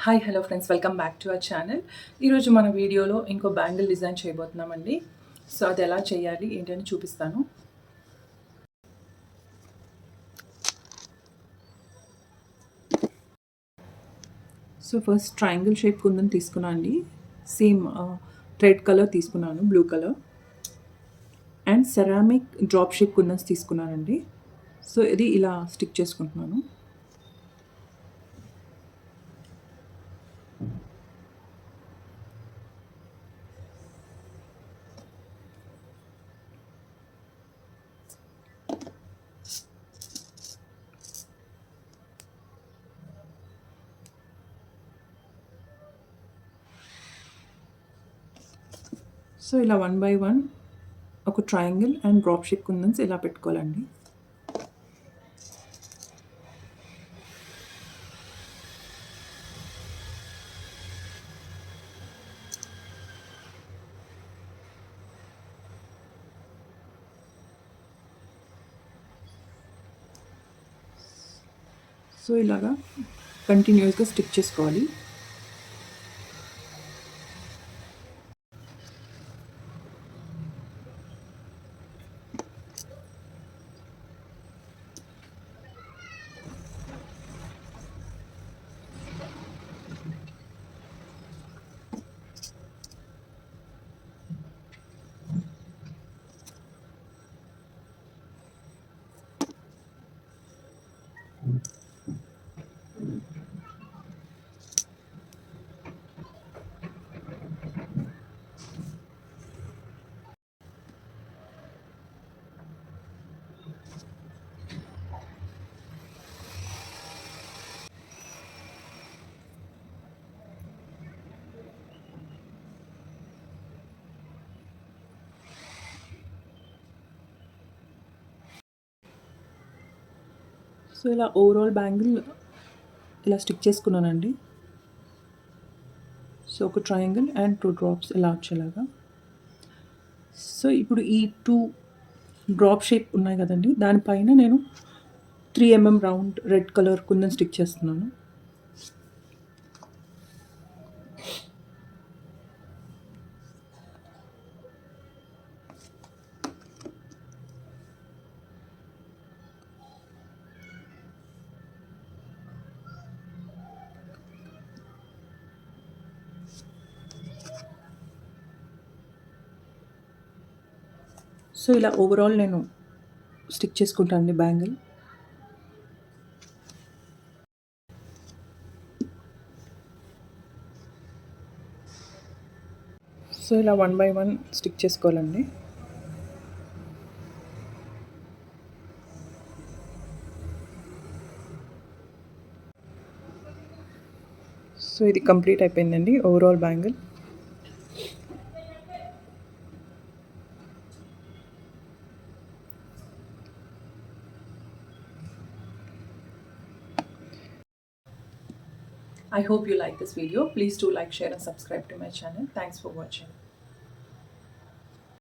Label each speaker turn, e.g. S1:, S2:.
S1: Hi hello friends, welcome back to our channel. ఈరోజు మన వీడియోలో ఇంకో బ్యాంగిల్ డిజైన్ చేయబోతున్నామండి. సో అది ఎలా చేయాలి ఏంటని చూపిస్తాను. సో ఫస్ట్ ట్రయాంగిల్ షేప్ కుందని తీసుకున్నాను అండి. సేమ్ రెడ్ కలర్ తీసుకున్నాను, blue colour. And ceramic drop shape kundans తీసుకున్నానండి. సో ఇది ఇలా స్టిక్ చేసుకుంటున్నాను. సో ఇలా 1 by 1 ఒక ట్రయాంగిల్ అండ్ డ్రాప్ షేప్ కుందన్స్ ఇలా పెట్టుకోవాలండి. సో ఇలాగా కంటిన్యూస్గా స్టిక్ చేసుకోవాలి. సో ఇలా ఓవరాల్ బ్యాంగిల్ ఇలా స్టిక్ చేసుకున్నానండి. సో ఒక ట్రయాంగిల్ అండ్ 2 డ్రాప్స్ ఇలా వచ్చేలాగా. సో ఇప్పుడు ఈ 2 డ్రాప్ షేప్ ఉన్నాయి కదండి, దానిపైన నేను 3 mm round red colour kundan stick చేస్తున్నాను. సో ఇలా ఓవరాల్ నేను స్టిక్ చేసుకుంటాను అండి బ్యాంగిల్. సో ఇలా 1 by 1 స్టిక్ చేసుకోవాలండి. సో ఇది కంప్లీట్ అయిపోయిందండి overall bangle. I hope you like this video. Please do like, share and subscribe to my channel. Thanks for watching.